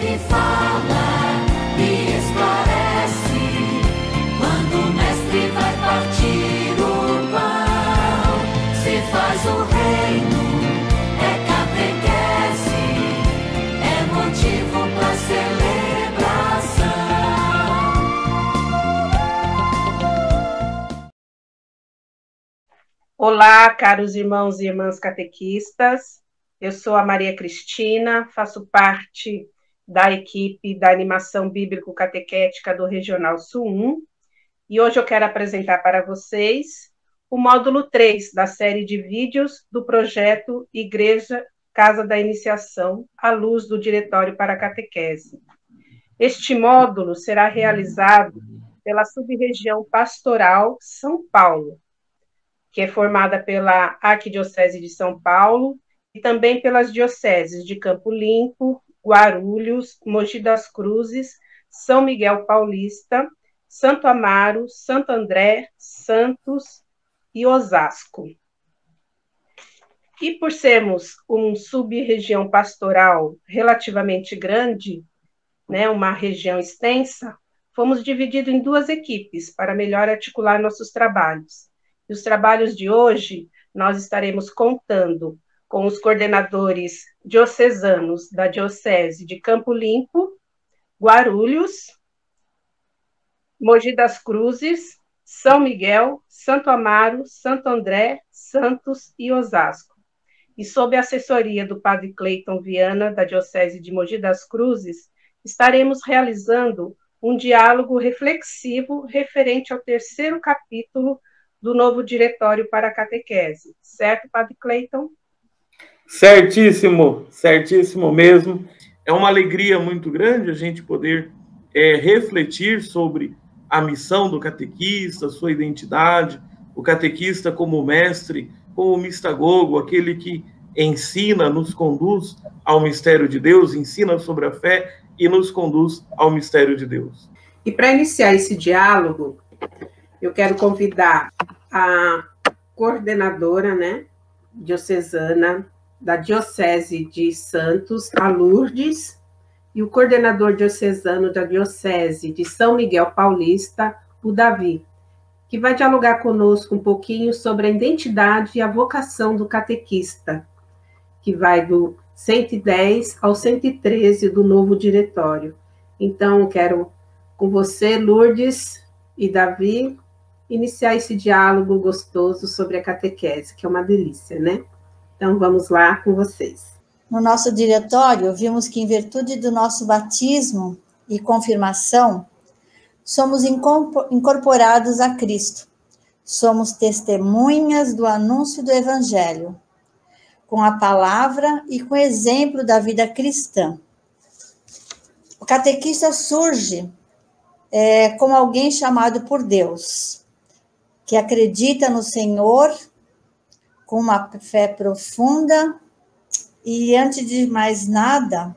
ele fala e esclarece. Quando o mestre vai partir o pão, se faz o reino, é catequese, é motivo para celebração. Olá, caros irmãos e irmãs catequistas. Eu sou a Maria Cristina, faço parte da equipe da animação bíblico-catequética do Regional Sul 1, e hoje eu quero apresentar para vocês o módulo 3 da série de vídeos do projeto Igreja Casa da Iniciação, à luz do Diretório para a Catequese. Este módulo será realizado pela Sub-Região Pastoral São Paulo, que é formada pela Arquidiocese de São Paulo e também pelas dioceses de Campo Limpo, Guarulhos, Mogi das Cruzes, São Miguel Paulista, Santo Amaro, Santo André, Santos e Osasco. E por sermos uma sub-região pastoral relativamente grande, uma região extensa, fomos divididos em duas equipes para melhor articular nossos trabalhos. E os trabalhos de hoje, nós estaremos contando com os coordenadores diocesanos da Diocese de Campo Limpo, Guarulhos, Mogi das Cruzes, São Miguel, Santo Amaro, Santo André, Santos e Osasco. E sob a assessoria do Padre Cleiton Viana, da Diocese de Mogi das Cruzes, estaremos realizando um diálogo reflexivo referente ao 3º capítulo do novo Diretório para a Catequese. Certo, Padre Cleiton? Certíssimo, certíssimo mesmo. É uma alegria muito grande a gente poder refletir sobre a missão do catequista, sua identidade, o catequista como mestre, como mistagogo, aquele que ensina, nos conduz ao mistério de Deus, ensina sobre a fé e nos conduz ao mistério de Deus. E para iniciar esse diálogo, eu quero convidar a coordenadora, diocesana da Diocese de Santos, a Lourdes, e o coordenador diocesano da Diocese de São Miguel Paulista, o Davi, que vai dialogar conosco um pouquinho sobre a identidade e a vocação do catequista, que vai do 110 ao 113 do novo diretório. Então, quero, com você, Lourdes e Davi, iniciar esse diálogo gostoso sobre a catequese, que é uma delícia, né? Então, vamos lá com vocês. No nosso diretório, vimos que, em virtude do nosso batismo e confirmação, somos incorporados a Cristo. Somos testemunhas do anúncio do Evangelho, com a palavra e com o exemplo da vida cristã. O catequista surge como alguém chamado por Deus, que acredita no Senhor com uma fé profunda e, antes de mais nada,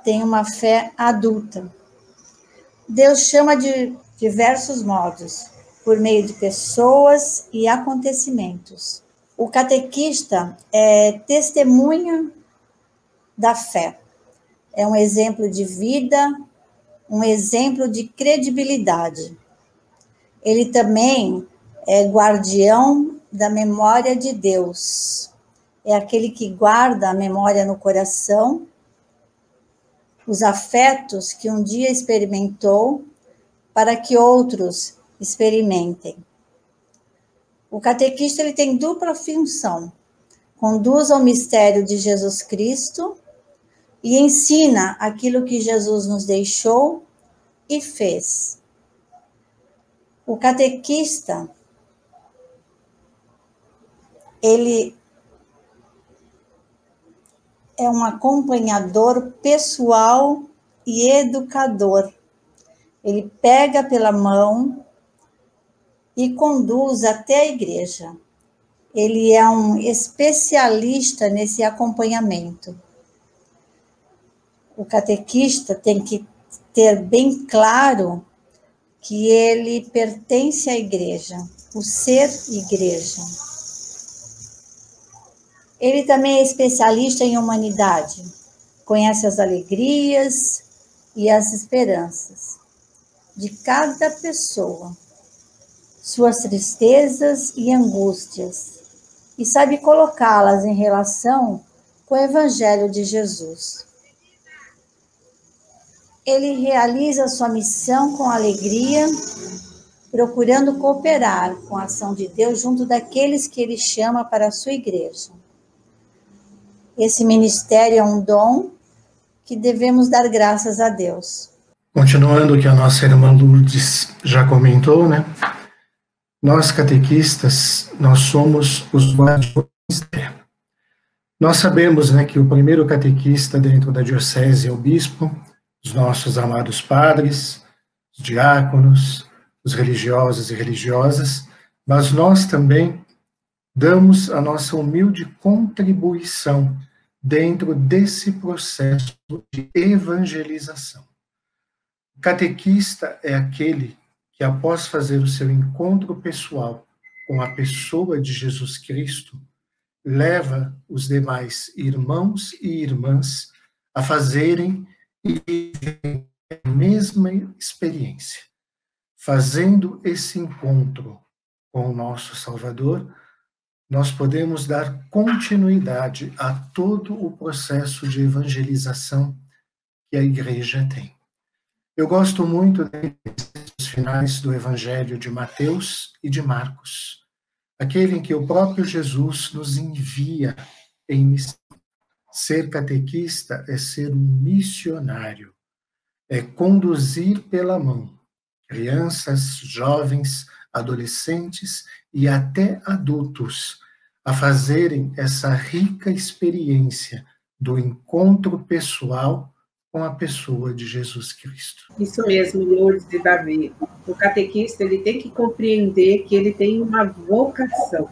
tem uma fé adulta. Deus chama de diversos modos, por meio de pessoas e acontecimentos. O catequista é testemunha da fé. É um exemplo de vida, um exemplo de credibilidade. Ele também é guardião da memória de Deus. É aquele que guarda a memória no coração, os afetos que um dia experimentou, para que outros experimentem. O catequista ele tem dupla função: conduz ao mistério de Jesus Cristo e ensina aquilo que Jesus nos deixou e fez. O catequista, ele é um acompanhador pessoal e educador. Ele pega pela mão e conduz até a igreja. Ele é um especialista nesse acompanhamento. O catequista tem que ter bem claro que ele pertence à igreja, o ser igreja. Ele também é especialista em humanidade. conhece as alegrias e as esperanças de cada pessoa, suas tristezas e angústias, e sabe colocá-las em relação com o Evangelho de Jesus. Ele realiza sua missão com alegria, procurando cooperar com a ação de Deus junto daqueles que ele chama para a sua igreja. Esse ministério é um dom que devemos dar graças a Deus. Continuando o que a nossa irmã Lourdes já comentou, né? Nós, catequistas, nós somos os guardiões. Nós sabemos, né, que o primeiro catequista dentro da diocese é o bispo, os nossos amados padres, os diáconos, os religiosos e religiosas, mas nós também damos a nossa humilde contribuição dentro desse processo de evangelização. O catequista é aquele que, após fazer o seu encontro pessoal com a pessoa de Jesus Cristo, leva os demais irmãos e irmãs a fazerem e viverem a mesma experiência. Fazendo esse encontro com o nosso Salvador, nós podemos dar continuidade a todo o processo de evangelização que a Igreja tem. Eu gosto muito dos finais do Evangelho de Mateus e de Marcos, aquele em que o próprio Jesus nos envia em missão. Ser catequista é ser um missionário, é conduzir pela mão crianças, jovens, adolescentes e até adultos a fazerem essa rica experiência do encontro pessoal com a pessoa de Jesus Cristo. Isso mesmo, Lourdes e Davi. O catequista ele tem que compreender que ele tem uma vocação,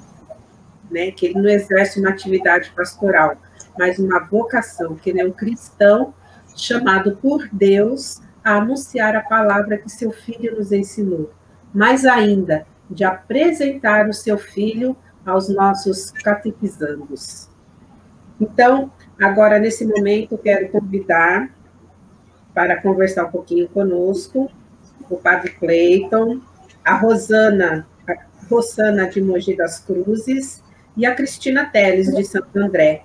né? Que ele não exerce uma atividade pastoral, mas uma vocação, que ele é um cristão chamado por Deus a anunciar a palavra que seu filho nos ensinou. Mais ainda, de apresentar o seu filho aos nossos catequizandos. Então, agora, nesse momento, quero convidar para conversar um pouquinho conosco o Padre Cleiton, a Rosana de Mogi das Cruzes e a Cristina Teles, de Santo André.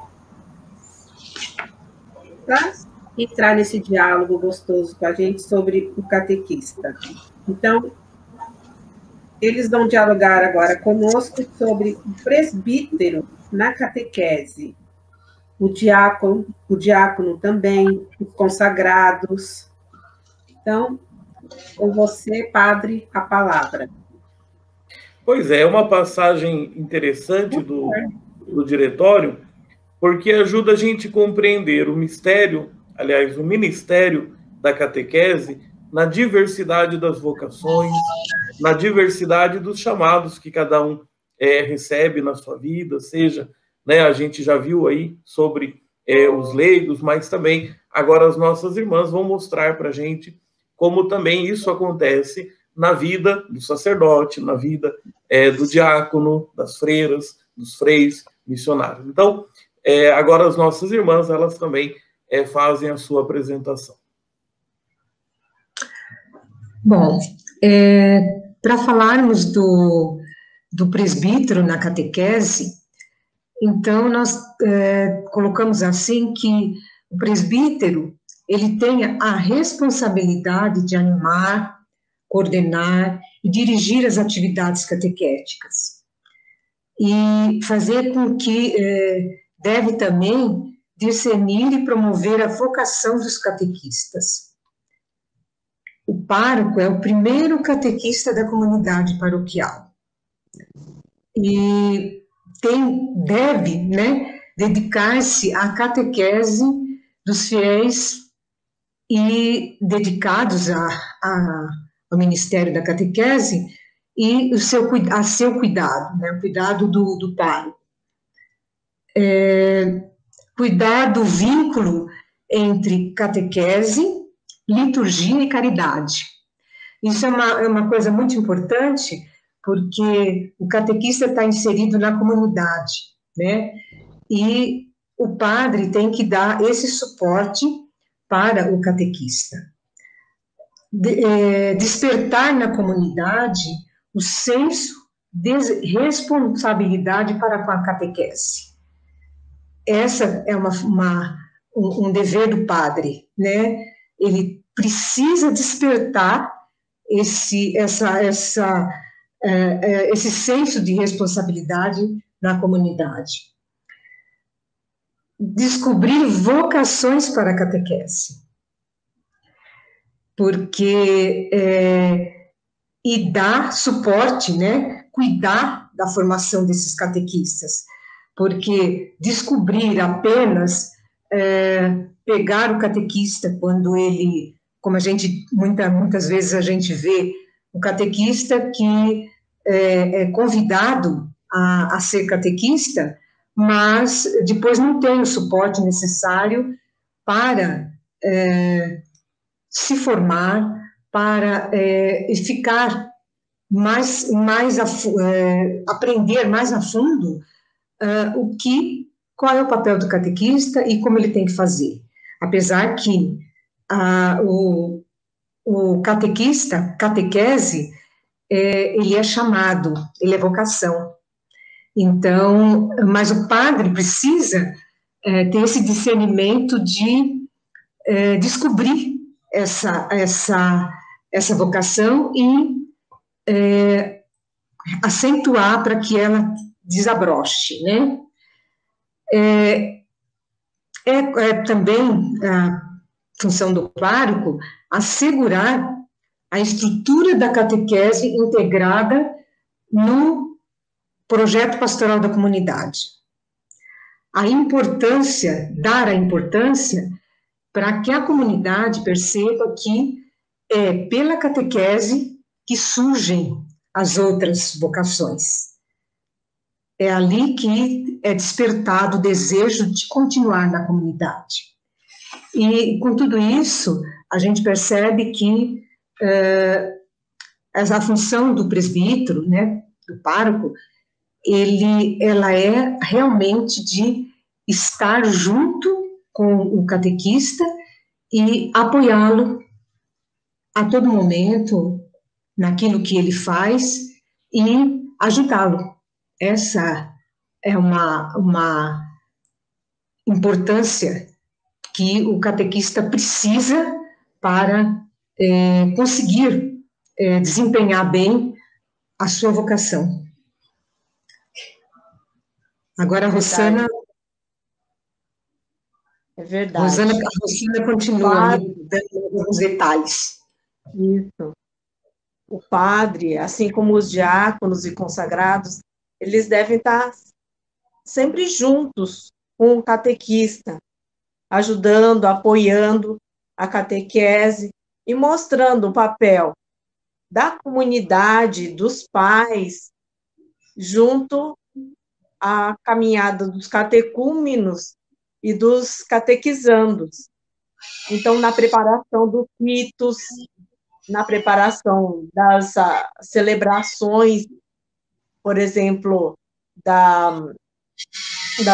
Para entrar nesse diálogo gostoso com a gente sobre o catequista. Então, eles vão dialogar agora conosco sobre o presbítero na catequese, o diácono também, os consagrados. Então, com você, padre, a palavra. Pois é uma passagem interessante do diretório, porque ajuda a gente a compreender o mistério, aliás, o ministério da catequese, na diversidade das vocações, na diversidade dos chamados que cada um recebe na sua vida, seja, né, a gente já viu aí sobre os leigos, mas também agora as nossas irmãs vão mostrar para a gente como também isso acontece na vida do sacerdote, na vida do diácono, das freiras, dos freis, missionários. Então, agora as nossas irmãs, elas também fazem a sua apresentação. Bom, para falarmos do presbítero na catequese, então nós colocamos assim que o presbítero ele tem a responsabilidade de animar, coordenar e dirigir as atividades catequéticas e fazer com que deve também discernir e promover a vocação dos catequistas. O pároco é o primeiro catequista da comunidade paroquial e deve, né, dedicar-se à catequese dos fiéis e dedicados ao ministério da catequese e a seu cuidado, né, o cuidado do pároco. Cuidar do vínculo entre catequese, liturgia e caridade. Isso é uma coisa muito importante, porque o catequista está inserido na comunidade, né? E o padre tem que dar esse suporte para o catequista. Despertar na comunidade o senso de responsabilidade para com a catequese. Essa é um dever do padre, né? Ele precisa despertar esse senso de responsabilidade na comunidade. Descobrir vocações para a catequese. Porque e dar suporte, né? Cuidar da formação desses catequistas. Porque descobrir apenas, pegar o catequista quando ele, como a gente, muitas vezes a gente vê, o catequista que é convidado a ser catequista, mas depois não tem o suporte necessário para se formar, para ficar aprender mais a fundo qual é o papel do catequista e como ele tem que fazer. Apesar que o catequista, catequese, ele é chamado, ele é vocação. Então, mas o padre precisa ter esse discernimento de descobrir essa vocação e acentuar para que ela desabroche, né? Também a função do pároco assegurar a estrutura da catequese integrada no projeto pastoral da comunidade. Dar a importância para que a comunidade perceba que é pela catequese que surgem as outras vocações. É ali que é despertado o desejo de continuar na comunidade. E, com tudo isso, a gente percebe que a função do presbítero, né, do pároco, ela é realmente de estar junto com o catequista e apoiá-lo a todo momento naquilo que ele faz e ajudá-lo. Essa é uma importância que o catequista precisa para conseguir desempenhar bem a sua vocação. Agora, a Rosana... É verdade. A Rosana continua me dando alguns detalhes. Isso. O padre, assim como os diáconos e consagrados, eles devem estar sempre juntos com o catequista, ajudando, apoiando a catequese e mostrando o papel da comunidade, dos pais, junto à caminhada dos catecúmenos e dos catequizandos. Então, na preparação dos ritos, na preparação das celebrações, por exemplo, da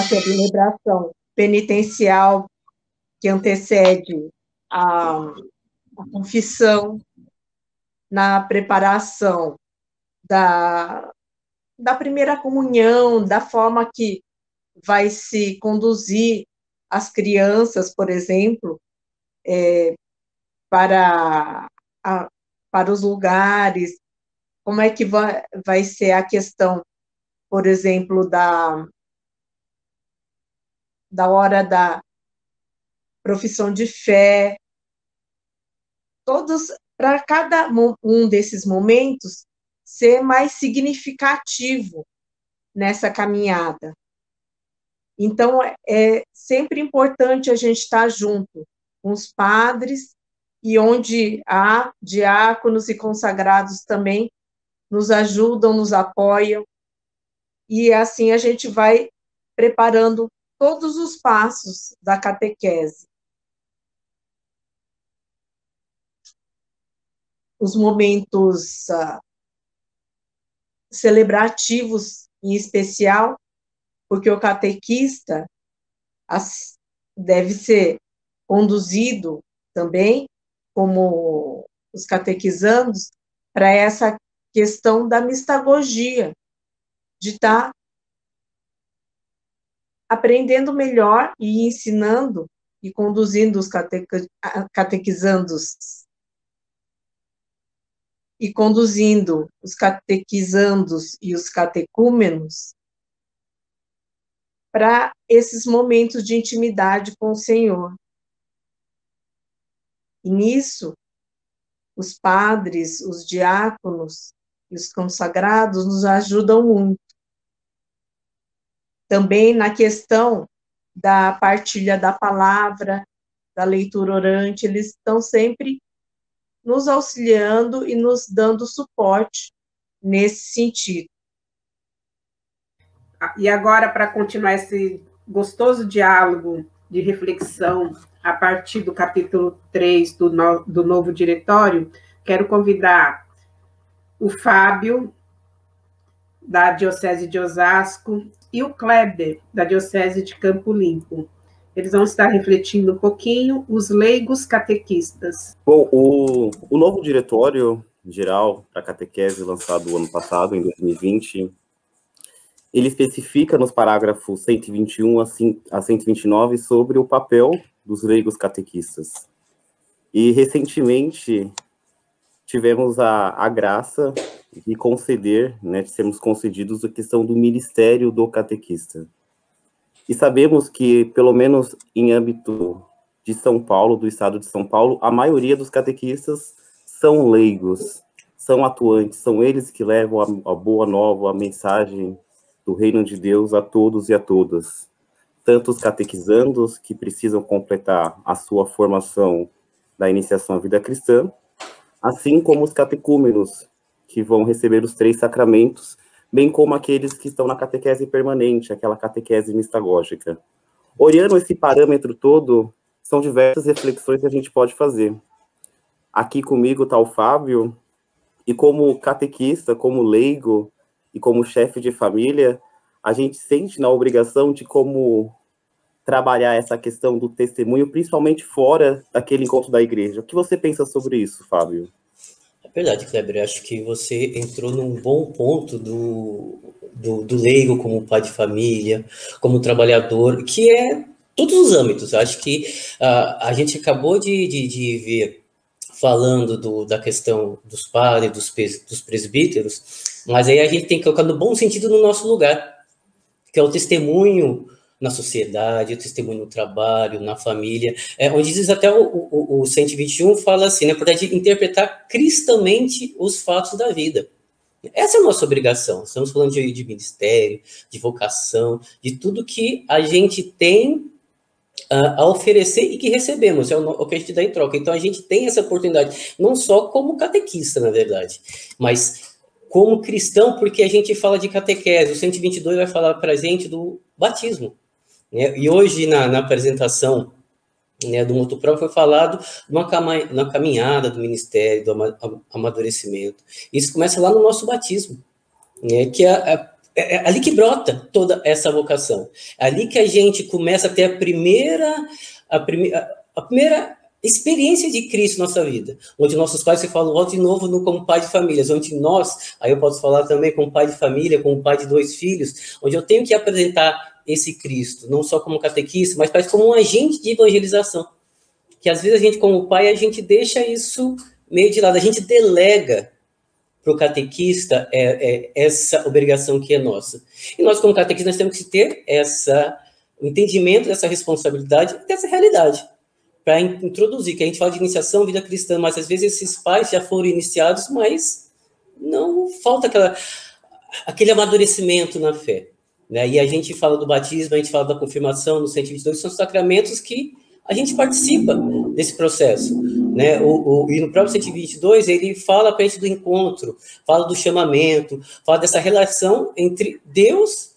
celebração penitencial que antecede a confissão, na preparação da primeira comunhão, da forma que vai se conduzir as crianças, por exemplo, para os lugares, como é que vai ser a questão, por exemplo, da hora da profissão de fé, todos, para cada um desses momentos, ser mais significativo nessa caminhada. Então, é sempre importante a gente estar junto com os padres, e onde há diáconos e consagrados também nos ajudam, nos apoiam, e assim a gente vai preparando todos os passos da catequese. Os momentos celebrativos, em especial, porque o catequista, deve ser conduzido também, como os catequizandos, para essa questão da mistagogia, de estar aprendendo melhor e ensinando e conduzindo os catequizandos e conduzindo os catequizandos e os catecúmenos para esses momentos de intimidade com o Senhor. E nisso, os padres, os diáconos e os consagrados nos ajudam muito. Também na questão da partilha da palavra, da leitura orante, eles estão sempre nos auxiliando e nos dando suporte nesse sentido. E agora, para continuar esse gostoso diálogo de reflexão a partir do capítulo 3 do novo diretório, quero convidar o Fábio, da Diocese de Osasco, e o Kleber, da Diocese de Campo Limpo. Eles vão estar refletindo um pouquinho os leigos catequistas. Bom, o novo diretório geral para catequese lançado ano passado, em 2020, ele especifica nos parágrafos 121 a 129 sobre o papel dos leigos catequistas. E, recentemente, tivemos a graça de conceder, de sermos concedidos a questão do ministério do catequista. E sabemos que, pelo menos em âmbito de São Paulo, do estado de São Paulo, a maioria dos catequistas são leigos, são atuantes, são eles que levam a boa nova, a mensagem do reino de Deus a todos e a todas. Tanto os catequizandos, que precisam completar a sua formação da iniciação à vida cristã, assim como os catecúmenos, que vão receber os 3 sacramentos, bem como aqueles que estão na catequese permanente, aquela catequese mistagógica. Olhando esse parâmetro todo, são diversas reflexões que a gente pode fazer. Aqui comigo está o Fábio, e como catequista, como leigo e como chefe de família, a gente sente na obrigação de como trabalhar essa questão do testemunho, principalmente fora daquele encontro da igreja. O que você pensa sobre isso, Fábio? É verdade, Kleber. Acho que você entrou num bom ponto do leigo como pai de família, como trabalhador, que é todos os âmbitos. Acho que a gente acabou de ver falando da questão dos padres, dos presbíteros, mas aí a gente tem que colocar no bom sentido no nosso lugar, que é o testemunho na sociedade, o testemunho no trabalho, na família, onde diz até o 121 fala assim, né, para interpretar cristamente os fatos da vida. Essa é a nossa obrigação. Estamos falando de ministério, de vocação, de tudo que a gente tem a oferecer e que recebemos, é o que a gente dá em troca. Então, a gente tem essa oportunidade, não só como catequista, na verdade, mas como cristão, porque a gente fala de catequese. O 122 vai falar para a gente do batismo. Né? E hoje, na apresentação, né, do motu próprio, foi falado de uma caminhada do ministério, do amadurecimento. Isso começa lá no nosso batismo, né, que é ali que brota toda essa vocação. É ali que a gente começa a ter a primeira experiência de Cristo na nossa vida, onde nossos pais, você falou de novo como pai de famílias, onde nós, aí eu posso falar também como pai de família, como pai de 2 filhos, onde eu tenho que apresentar esse Cristo, não só como catequista, mas como um agente de evangelização, que às vezes a gente, como pai, a gente deixa isso meio de lado, a gente delega para o catequista essa obrigação que é nossa. E nós, como catequistas, nós temos que ter o entendimento dessa responsabilidade, dessa realidade, para introduzir, que a gente fala de iniciação, vida cristã, mas às vezes esses pais já foram iniciados, mas não falta aquele amadurecimento na fé. Né? E a gente fala do batismo, a gente fala da confirmação, no 122, são sacramentos que a gente participa desse processo. Né? E no próprio 122, ele fala para a gente do encontro, fala do chamamento, fala dessa relação entre Deus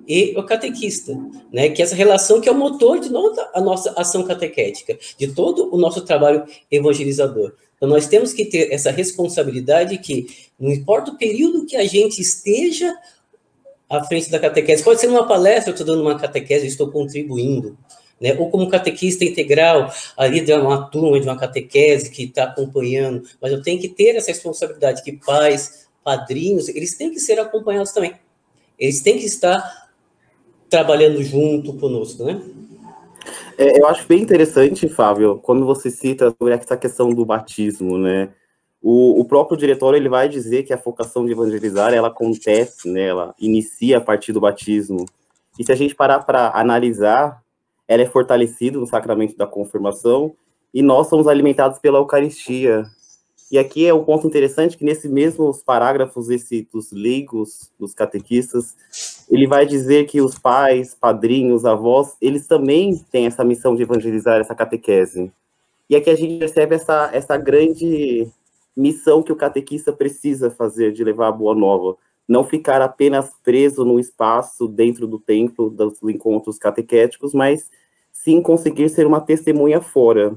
e o catequista, né? Que essa relação que é o motor de toda a nossa ação catequética, de todo o nosso trabalho evangelizador. Então, nós temos que ter essa responsabilidade que, não importa o período que a gente esteja à frente da catequese. Pode ser numa palestra, eu estou dando uma catequese, eu estou contribuindo, né? Ou como catequista integral, ali de uma turma, de uma catequese que está acompanhando, mas eu tenho que ter essa responsabilidade que pais, padrinhos, eles têm que ser acompanhados também. Eles têm que estar trabalhando junto conosco, né? Eu acho bem interessante, Fábio, quando você cita sobre essa questão do batismo, né? O próprio diretório, ele vai dizer que a vocação de evangelizar, ela acontece, né? Ela inicia a partir do batismo. E se a gente parar para analisar, ela é fortalecida no sacramento da confirmação e nós somos alimentados pela Eucaristia. E aqui é um ponto interessante que nesses mesmos parágrafos dos leigos, dos catequistas, ele vai dizer que os pais, padrinhos, avós, eles também têm essa missão de evangelizar essa catequese. E aqui a gente percebe essa grande missão que o catequista precisa fazer, de levar a boa nova. Não ficar apenas preso no espaço dentro do templo, dos encontros catequéticos, mas sim conseguir ser uma testemunha fora.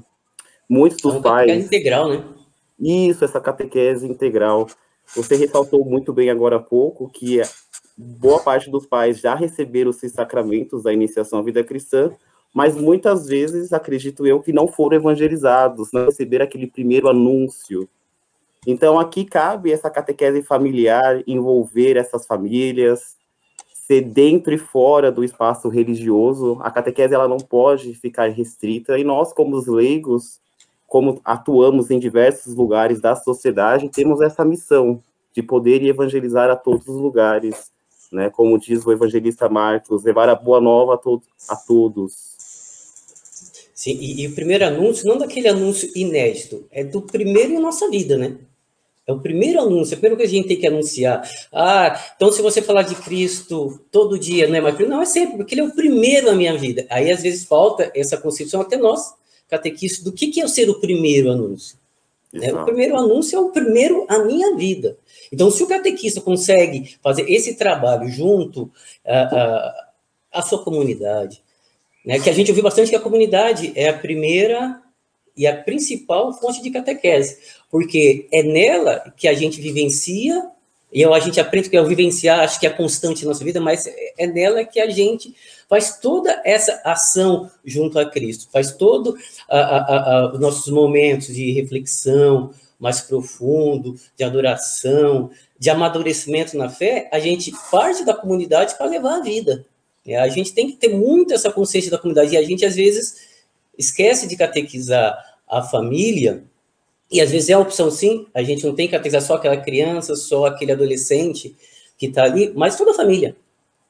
Muitos dos pais... catequese integral, né? Isso, essa catequese integral. Você ressaltou muito bem agora há pouco que boa parte dos pais já receberam esses sacramentos da iniciação à vida cristã, mas muitas vezes, acredito eu, que não foram evangelizados, não receberam aquele primeiro anúncio. Então, aqui cabe essa catequese familiar, envolver essas famílias, ser dentro e fora do espaço religioso. A catequese ela não pode ficar restrita, e nós, como os leigos, como atuamos em diversos lugares da sociedade, temos essa missão de poder evangelizar a todos os lugares, né? Como diz o evangelista Marcos, levar a boa nova a todos. Sim, e o primeiro anúncio, não daquele anúncio inédito, é do primeiro em nossa vida, né? É o primeiro anúncio, é o primeiro que a gente tem que anunciar. Então se você falar de Cristo todo dia, não é mais Cristo? Não, é sempre, porque ele é o primeiro na minha vida. Aí, às vezes, falta essa concepção até nós, catequistas, do que é ser o primeiro anúncio. O primeiro anúncio é o primeiro a minha vida. Então, se o catequista consegue fazer esse trabalho junto à sua comunidade, né, que a gente ouviu bastante que a comunidade é a primeira e a principal fonte de catequese, porque é nela que a gente vivencia, e a gente aprende que é o vivenciar, acho que é constante na nossa vida, mas é nela que a gente faz toda essa ação junto a Cristo, faz todos os nossos momentos de reflexão mais profundo, de adoração, de amadurecimento na fé, a gente parte da comunidade para levar a vida. A gente tem que ter muito essa consciência da comunidade, e a gente, às vezes, esquece de catequizar a família, e às vezes é a opção, sim, a gente não tem que catequizar só aquela criança, só aquele adolescente que está ali, mas toda a família.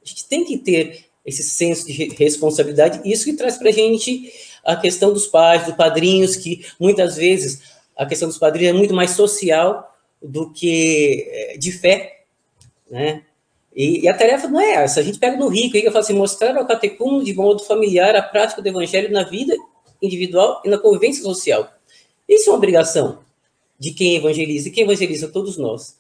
A gente tem que ter esse senso de responsabilidade, isso que traz para a gente a questão dos pais, dos padrinhos, que muitas vezes a questão dos padrinhos é muito mais social do que de fé, né? E a tarefa não é essa, a gente pega no rico, e fala assim, mostrar ao catecúmeno de modo familiar a prática do evangelho na vida individual e na convivência social. Isso é uma obrigação de quem evangeliza, e quem evangeliza todos nós.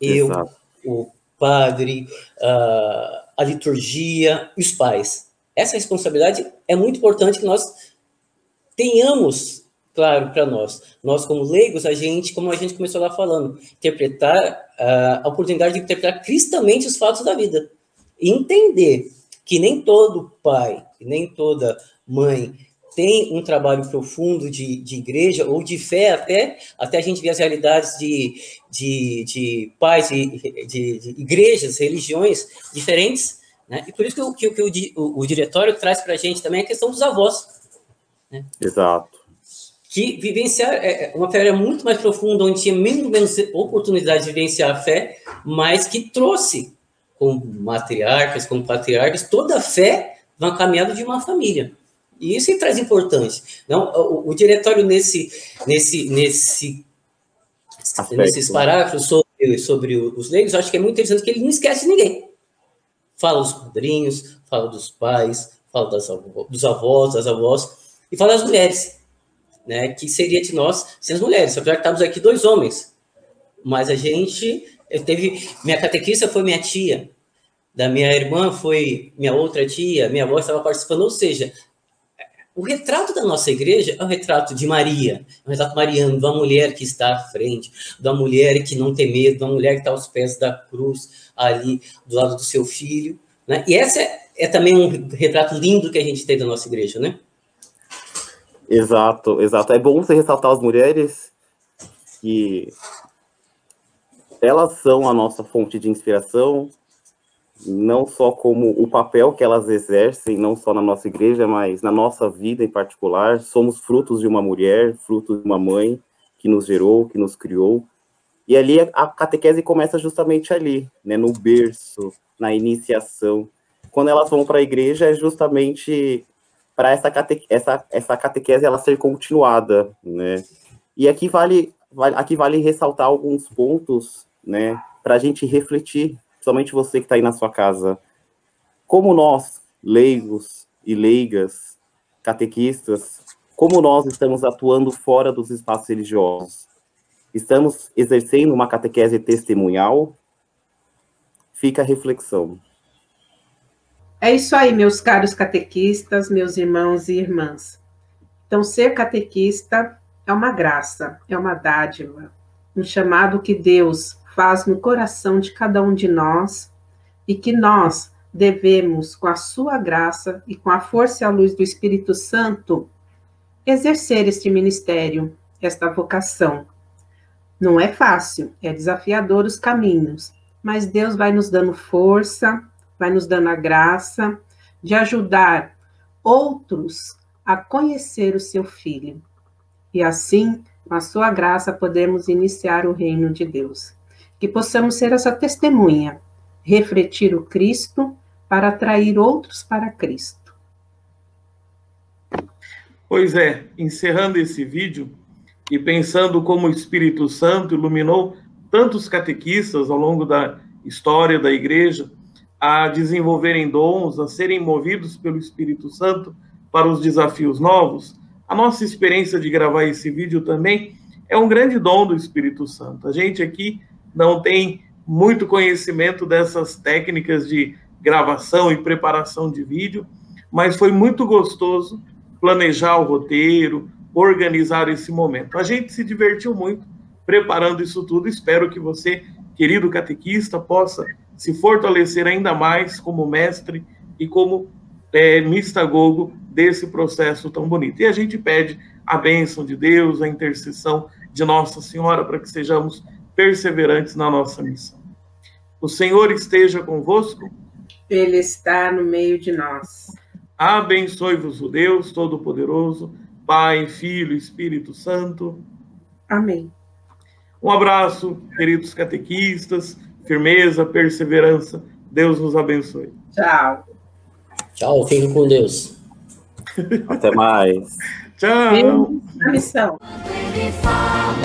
Eu, exato, o padre, a liturgia, os pais. Essa responsabilidade é muito importante que nós tenhamos claro para nós. Nós, como leigos, como a gente começou lá falando, interpretar a oportunidade de interpretar cristamente os fatos da vida. E entender que nem todo pai, nem toda mãe tem um trabalho profundo de igreja ou de fé, até a gente ver as realidades de pais, de igrejas, religiões diferentes, né? E por isso que o diretório traz para a gente também a questão dos avós. Né? Exato. Que vivenciar uma fé muito mais profunda, onde tinha menos oportunidade de vivenciar a fé, mas que trouxe, como matriarcas, como patriarcas, toda a fé na caminhada de uma família. E isso que traz importante. Não, o diretório nesses parágrafos sobre os leigos, eu acho que é muito interessante que ele não esquece ninguém. Fala dos padrinhos, fala dos pais, fala dos avós, das avós, e fala das mulheres, né, que seria de nós sem as mulheres. Apesar que estamos aqui 2 homens, mas minha catequista foi minha tia, da minha irmã foi minha outra tia, minha avó estava participando, ou seja, o retrato da nossa igreja é o retrato de Maria, é um retrato mariano, de uma mulher que está à frente, de uma mulher que não tem medo, de uma mulher que está aos pés da cruz, ali do lado do seu filho, né? E essa é também um retrato lindo que a gente tem da nossa igreja, né? Exato, exato. É bom você ressaltar as mulheres que elas são a nossa fonte de inspiração, não só como o papel que elas exercem, não só na nossa igreja, mas na nossa vida em particular. Somos frutos de uma mulher, frutos de uma mãe que nos gerou, que nos criou. E ali a catequese começa justamente ali, né, no berço, na iniciação. Quando elas vão para a igreja, é justamente para essa catequese ela ser continuada, né? E aqui vale ressaltar alguns pontos, né, para a gente refletir, somente você que está aí na sua casa, como nós, leigos e leigas, catequistas, como nós estamos atuando fora dos espaços religiosos? Estamos exercendo uma catequese testemunhal? Fica a reflexão. É isso aí, meus caros catequistas, meus irmãos e irmãs. Então, ser catequista é uma graça, é uma dádiva, um chamado que Deus faz no coração de cada um de nós e que nós devemos, com a sua graça e com a força e a luz do Espírito Santo, exercer este ministério, esta vocação. Não é fácil, é desafiador os caminhos, mas Deus vai nos dando força, vai nos dando a graça de ajudar outros a conhecer o seu Filho. E assim, com a sua graça, podemos iniciar o reino de Deus. Que possamos ser essa testemunha, refletir o Cristo para atrair outros para Cristo. Pois é, encerrando esse vídeo e pensando como o Espírito Santo iluminou tantos catequistas ao longo da história da igreja a desenvolverem dons, a serem movidos pelo Espírito Santo para os desafios novos, a nossa experiência de gravar esse vídeo também é um grande dom do Espírito Santo. A gente aqui não tem muito conhecimento dessas técnicas de gravação e preparação de vídeo, mas foi muito gostoso planejar o roteiro, organizar esse momento. A gente se divertiu muito preparando isso tudo. Espero que você, querido catequista, possa se fortalecer ainda mais como mestre e como mistagogo desse processo tão bonito. E a gente pede a bênção de Deus, a intercessão de Nossa Senhora para que sejamos perseverantes na nossa missão. O Senhor esteja convosco. Ele está no meio de nós. Abençoe-vos o Deus Todo-Poderoso, Pai, Filho e Espírito Santo. Amém. Um abraço, queridos catequistas, firmeza, perseverança. Deus nos abençoe. Tchau. Tchau, fiquem com Deus. Até mais. Tchau. Deus na missão. Ele fala.